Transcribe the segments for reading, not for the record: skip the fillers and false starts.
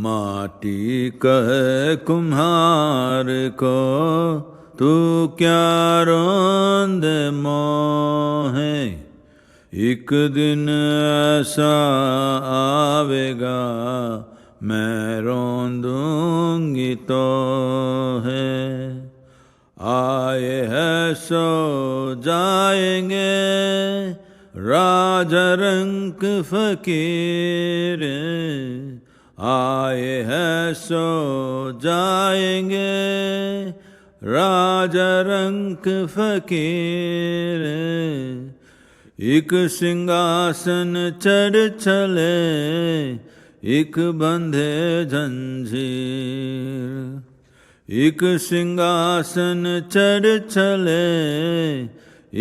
माटी कहे kumhaar को तू क्या रोंदे मोहे, एक दिन ऐसा आवेगा मैं रोंदूंगी तोहे। आए है सो जाएंगे राजा रंग फकीर, आए है सो जाएंगे राजा रंग फकीर। एक सिंहासन चढ़ चले एक बंधे जंजीर, एक सिंहासन चढ़ चले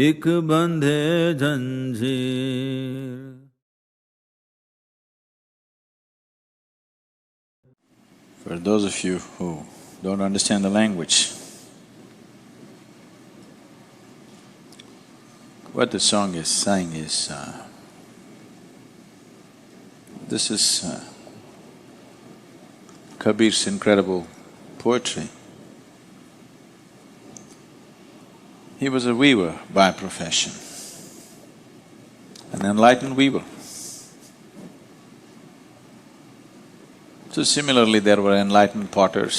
एक बंधे जंजीर। For those of you who don't understand the language, what the song is saying is, this is Kabir's incredible poetry. He was a weaver by profession, an enlightened weaver. So similarly, there were enlightened potters,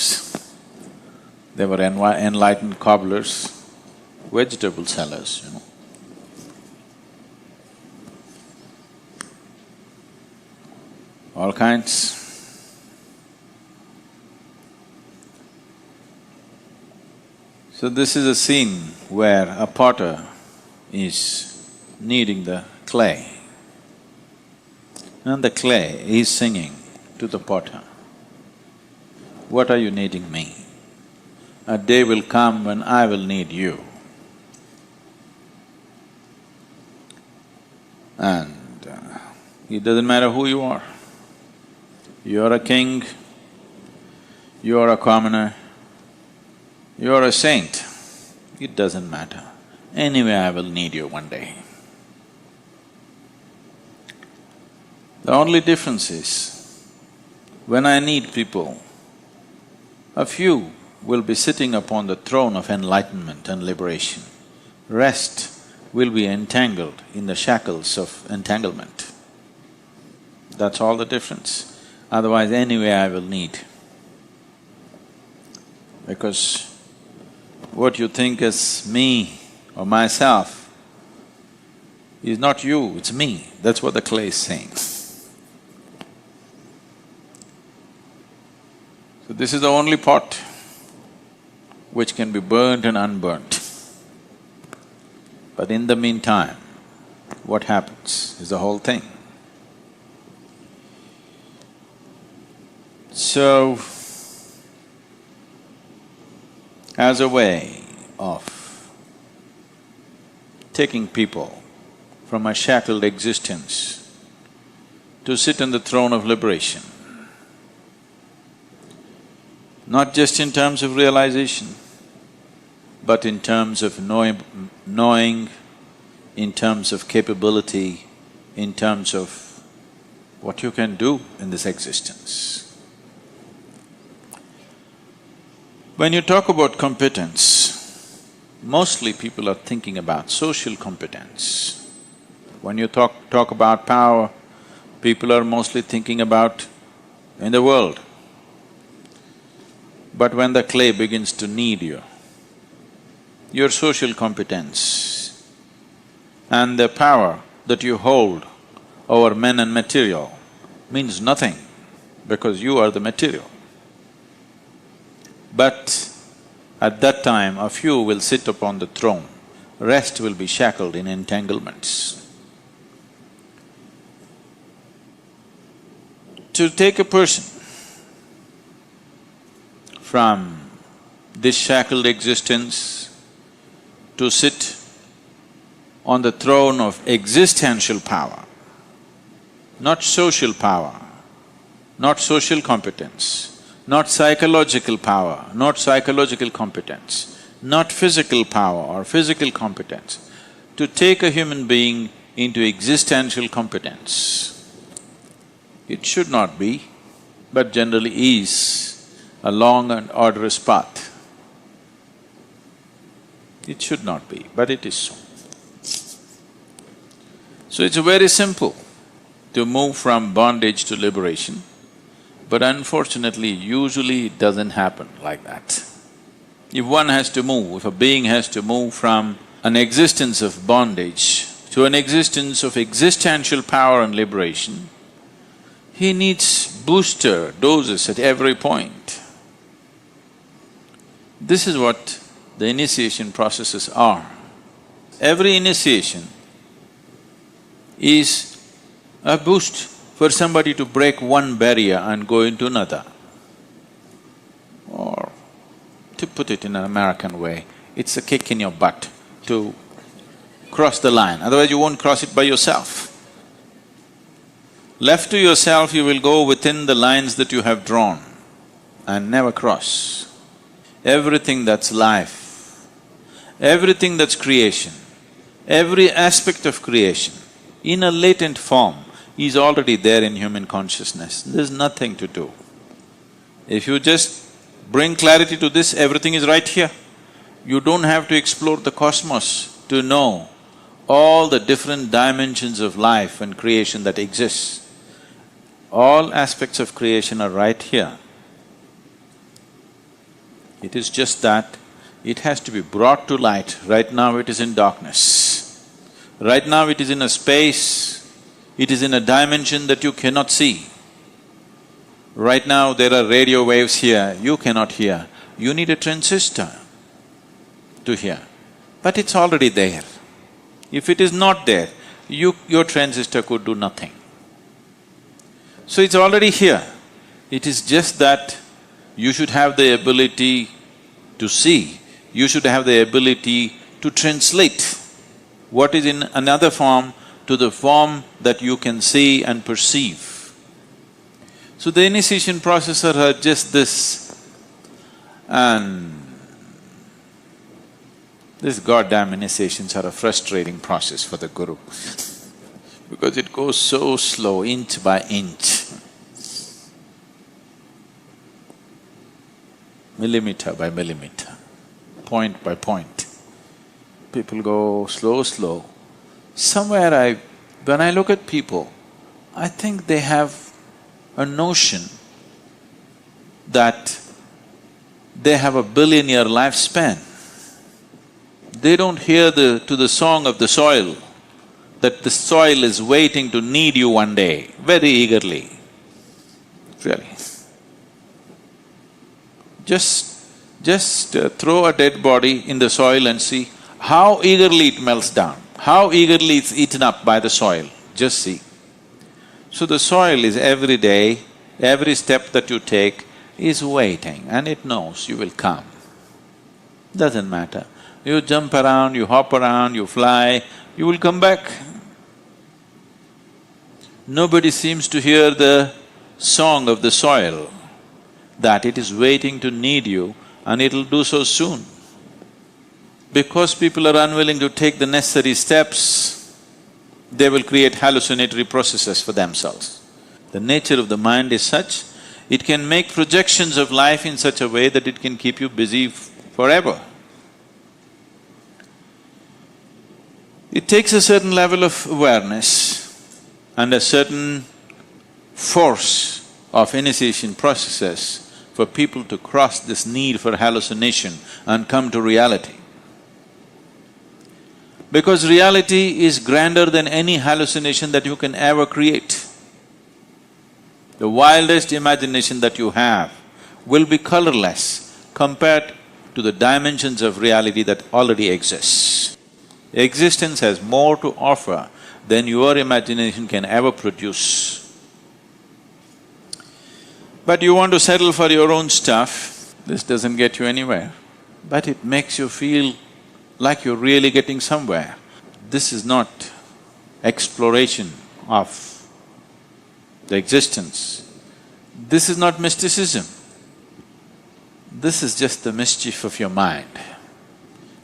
there were enlightened cobblers, vegetable sellers, all kinds. So this is a scene where a potter is kneading the clay, and the clay is singing to the potter, "What are you kneading me? A day will come when I will knead you." And it doesn't matter who you are. You're a king, you're a commoner, you're a saint, it doesn't matter. Anyway, I will need you one day. The only difference is, when I need people, a few will be sitting upon the throne of enlightenment and liberation. Rest will be entangled in the shackles of entanglement. That's all the difference. Otherwise, anyway I will need. Because what you think as me or myself is not you, it's me. That's what the clay is saying. So this is the only pot which can be burnt and unburnt. But in the meantime, what happens is the whole thing. So, as a way of taking people from a shackled existence to sit on the throne of liberation, not just in terms of realization, but in terms of knowing, in terms of capability, in terms of what you can do in this existence. When you talk about competence, mostly people are thinking about social competence. When you talk about power, people are mostly thinking about in the world. But when the clay begins to knead you, your social competence and the power that you hold over men and material means nothing, because you are the material. But at that time, a few will sit upon the throne, rest will be shackled in entanglements. To take a person from this shackled existence to sit on the throne of existential power, not social power, not social competence, not psychological power, not psychological competence, not physical power or physical competence, to take a human being into existential competence, it should not be but generally is a long and arduous path. It should not be, but it is so. So it's very simple to move from bondage to liberation, but unfortunately, usually it doesn't happen like that. If one has to move, if a being has to move from an existence of bondage to an existence of existential power and liberation, he needs booster doses at every point. This is what the initiation processes are. Every initiation is a boost for somebody to break one barrier and go into another. Or to put it in an American way, it's a kick in your butt to cross the line, otherwise you won't cross it by yourself. Left to yourself, you will go within the lines that you have drawn and never cross. Everything that's life, everything that's creation, every aspect of creation, in a latent form, is already there in human consciousness. There's nothing to do. If you just bring clarity to this, everything is right here. You don't have to explore the cosmos to know all the different dimensions of life and creation that exists. All aspects of creation are right here. It is just that it has to be brought to light. Right now it is in darkness. Right now it is in a space, it is in a dimension that you cannot see. Right now there are radio waves here, you cannot hear. You need a transistor to hear, but it's already there. If it is not there, your transistor could do nothing. So it's already here. It is just that you should have the ability to see, you should have the ability to translate what is in another form to the form that you can see and perceive. So the initiation processes are just this, and these goddamn initiations are a frustrating process for the guru because it goes so slow, inch by inch, millimeter by millimeter, point by point. People go slow. Somewhere when I look at people, I think they have a notion that they have a billion-year lifespan. They don't hear to the song of the soil, that the soil is waiting to knead you one day, very eagerly, really. Just throw a dead body in the soil and see how eagerly it melts down, how eagerly it's eaten up by the soil, just see. So the soil is every day, every step that you take is waiting and it knows you will come. Doesn't matter. You jump around, you hop around, you fly, you will come back. Nobody seems to hear the song of the soil, that it is waiting to knead you and it'll do so soon. Because people are unwilling to take the necessary steps, they will create hallucinatory processes for themselves. The nature of the mind is such, it can make projections of life in such a way that it can keep you busy forever. It takes a certain level of awareness and a certain force of initiation processes for people to cross this need for hallucination and come to reality. Because reality is grander than any hallucination that you can ever create. The wildest imagination that you have will be colorless compared to the dimensions of reality that already exists. Existence has more to offer than your imagination can ever produce. But you want to settle for your own stuff, this doesn't get you anywhere, but it makes you feel like you're really getting somewhere. This is not exploration of the existence. This is not mysticism. This is just the mischief of your mind.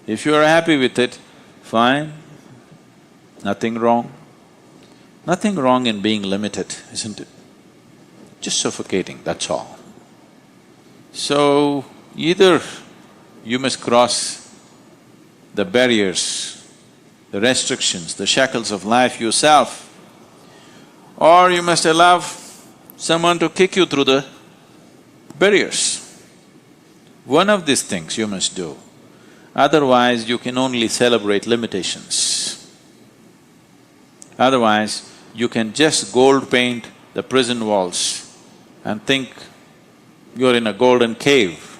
If you are happy with it, fine, nothing wrong. Nothing wrong in being limited, isn't it? just suffocating, that's all. So, either you must cross the barriers, the restrictions, the shackles of life yourself, or you must allow someone to kick you through the barriers. One of these things you must do, otherwise you can only celebrate limitations. Otherwise, you can just gold paint the prison walls and think you're in a golden cave.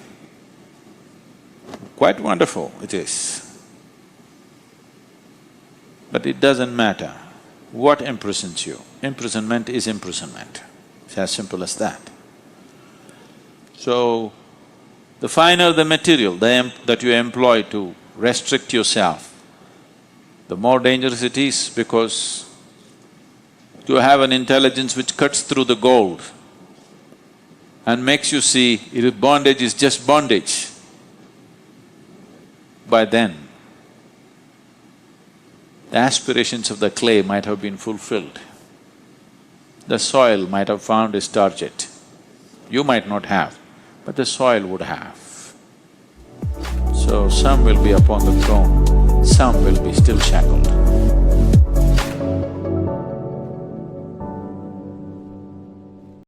Quite wonderful it is. But it doesn't matter what imprisons you. Imprisonment is imprisonment. It's as simple as that. So, the finer the material that you employ to restrict yourself, the more dangerous it is, because to have an intelligence which cuts through the gold and makes you see bondage is just bondage, by then the aspirations of the clay might have been fulfilled. The soil might have found its target. You might not have, but the soil would have. So some will be upon the throne, some will be still shackled.